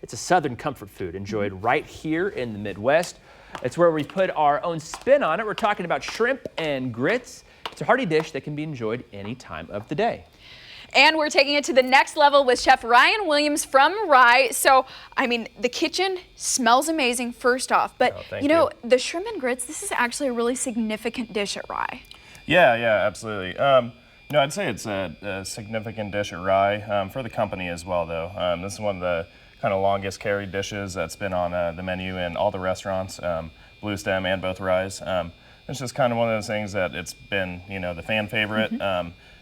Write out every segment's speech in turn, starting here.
It's a Southern comfort food enjoyed right here in the Midwest. It's where we put our own spin on it. We're talking about shrimp and grits. It's a hearty dish that can be enjoyed any time of the day. And we're taking it to the next level with Chef Ryan Williams from Rye. So, I mean, the kitchen smells amazing first off, but you know, the shrimp and grits, this is actually a really significant dish at Rye. Yeah, absolutely. You know, I'd say it's a significant dish at Rye for the company as well, though. This is one of the kind of longest carried dishes that's been on the menu in all the restaurants, Blue Stem and both Ryes. It's just kind of one of those things that it's been, you know, the fan favorite.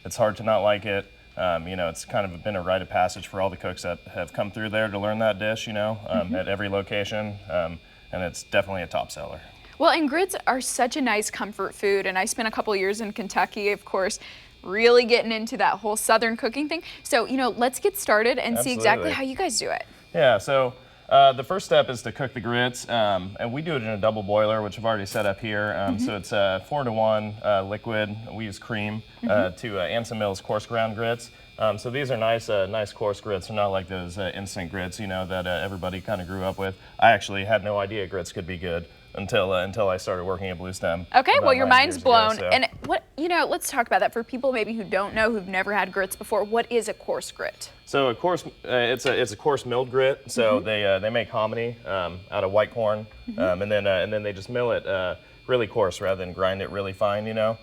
It's hard to not like it. You know, it's kind of been a rite of passage for all the cooks that have come through there to learn that dish, you know, at every location, and it's definitely a top seller. Well, and grits are such a nice comfort food, and I spent a couple years in Kentucky, of course, really getting into that whole Southern cooking thing. So, you know, let's get started and see exactly how you guys do it. Yeah, so the first step is to cook the grits, and we do it in a double boiler, which I've already set up here. So it's 4-to-1 liquid. We use cream to Anson Mills coarse ground grits. So these are nice coarse grits. They're not like those instant grits, you know, that everybody kind of grew up with. I actually had no idea grits could be good until I started working at Blue Stem. Okay, well, your mind's blown. Ago, so. And what, you know, let's talk about that for people maybe who don't know, who've never had grits before. What is a coarse grit? So a coarse, it's a coarse milled grit. So they make hominy out of white corn, and then they just mill it really coarse rather than grind it really fine, you know.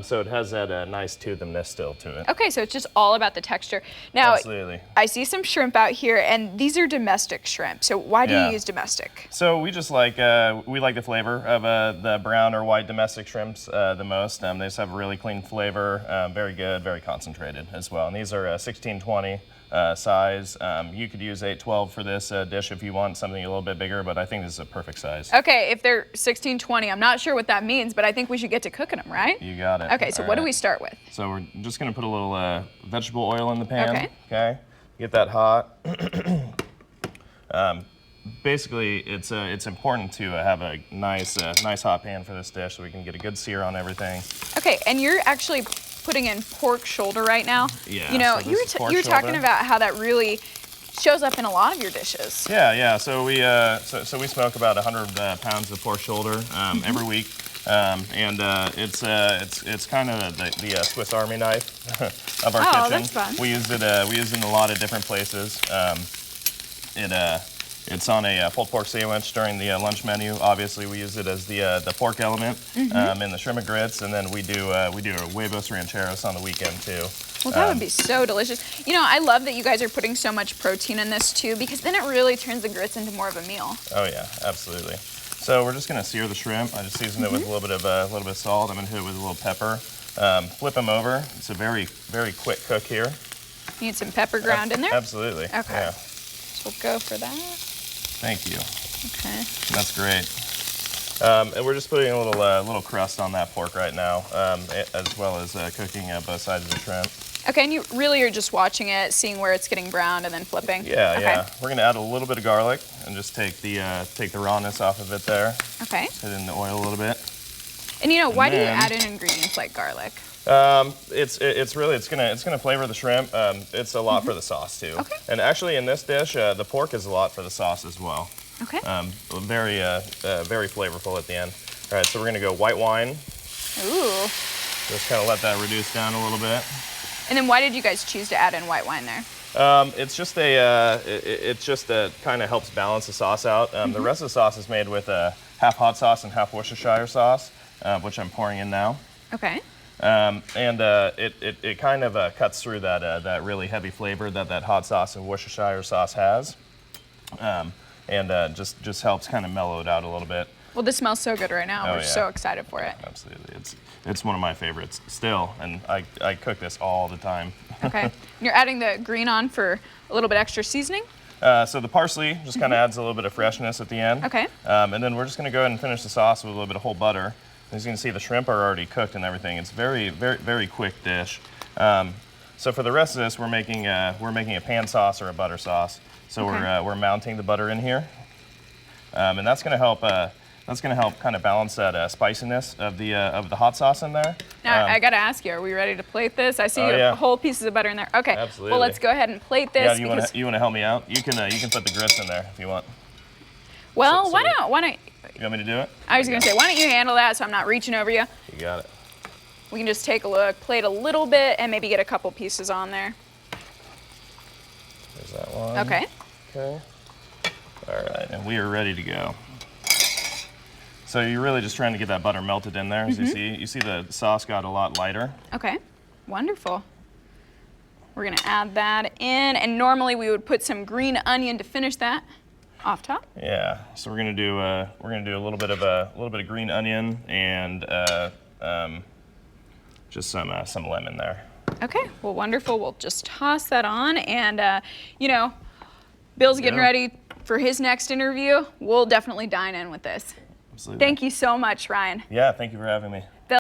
So it has that nice toothedness still to it. Okay, so it's just all about the texture. Now, absolutely. I see some shrimp out here, and these are domestic shrimp. So why do you use domestic? So we just like, we like the flavor of the brown or white domestic shrimps the most. They just have a really clean flavor, very good, very concentrated as well. And these are 16-20 size. You could use 8-12 for this dish if you want something a little bit bigger, but I think this is a perfect size. Okay, if they're 16-20, I'm not sure what that means, but I think we should get to cooking them, right? You got it. Okay, so what do we start with? So we're just gonna put a little vegetable oil in the pan. Okay. Get that hot. Basically, it's important to have a nice hot pan for this dish so we can get a good sear on everything. Okay, and you're actually putting in pork shoulder right now. Yeah. You know, so you were talking about how that really shows up in a lot of your dishes. Yeah. So we smoke about 100 pounds of pork shoulder every week, and it's kind of the Swiss Army knife of our kitchen. Oh, that's fun. We use it in a lot of different places. It's on a pulled pork sandwich during the lunch menu. Obviously, we use it as the pork element in the shrimp and grits, and then we do huevos rancheros on the weekend too. Well, that would be so delicious. You know, I love that you guys are putting so much protein in this too, because then it really turns the grits into more of a meal. Oh yeah, absolutely. So we're just gonna sear the shrimp. I just seasoned it with a little bit of salt. I'm gonna hit it with a little pepper. Flip them over. It's a very quick cook here. You need some pepper ground in there? Absolutely. Okay. Yeah. So we'll go for that. Thank you. Okay. That's great. And we're just putting a little crust on that pork right now, as well as cooking both sides of the shrimp. Okay, and you really are just watching it, seeing where it's getting browned, and then flipping. Yeah. We're gonna add a little bit of garlic and just take the rawness off of it there. Okay. Put it in the oil a little bit. And you know, why do you add in ingredients like garlic? It's gonna flavor the shrimp. It's a lot for the sauce too. Okay. And actually, in this dish, the pork is a lot for the sauce as well. Okay. Very flavorful at the end. All right, so we're gonna go white wine. Ooh. Just kind of let that reduce down a little bit. And then why did you guys choose to add in white wine there? It's just kind of helps balance the sauce out. The rest of the sauce is made with half hot sauce and half Worcestershire sauce, which I'm pouring in now. Okay. It kind of cuts through that really heavy flavor that hot sauce and Worcestershire sauce has, and just helps kind of mellow it out a little bit. Well, this smells so good right now. We're so excited for it. Absolutely. It's one of my favorites still, and I cook this all the time. Okay. And you're adding the green on for a little bit extra seasoning? So the parsley just kind of adds a little bit of freshness at the end. Okay. And then we're just going to go ahead and finish the sauce with a little bit of whole butter. As you can see, the shrimp are already cooked and everything. It's very quick dish. So for the rest of this, we're making a pan sauce or a butter sauce. So we're mounting the butter in here, and that's going to help That's going to help kind of balance that spiciness of the hot sauce in there. Now, I got to ask you, are we ready to plate this? I see whole pieces of butter in there. Okay. Absolutely. Well, let's go ahead and plate this. Yeah, you want to help me out? You can put the grits in there if you want. Well, why not? You want me to do it? I was going to say, why don't you handle that so I'm not reaching over you? You got it. We can just take a look, plate a little bit, and maybe get a couple pieces on there. There's that one. Okay. Okay. All right, and we are ready to go. So you're really just trying to get that butter melted in there. As you see the sauce got a lot lighter. Okay, wonderful. We're gonna add that in, and normally we would put some green onion to finish that off top. Yeah. So we're gonna do a little bit of green onion and just some lemon there. Okay, well, wonderful. We'll just toss that on, and you know, Bill's getting ready for his next interview. We'll definitely dine in with this. Absolutely. Thank you so much, Ryan. Yeah, thank you for having me.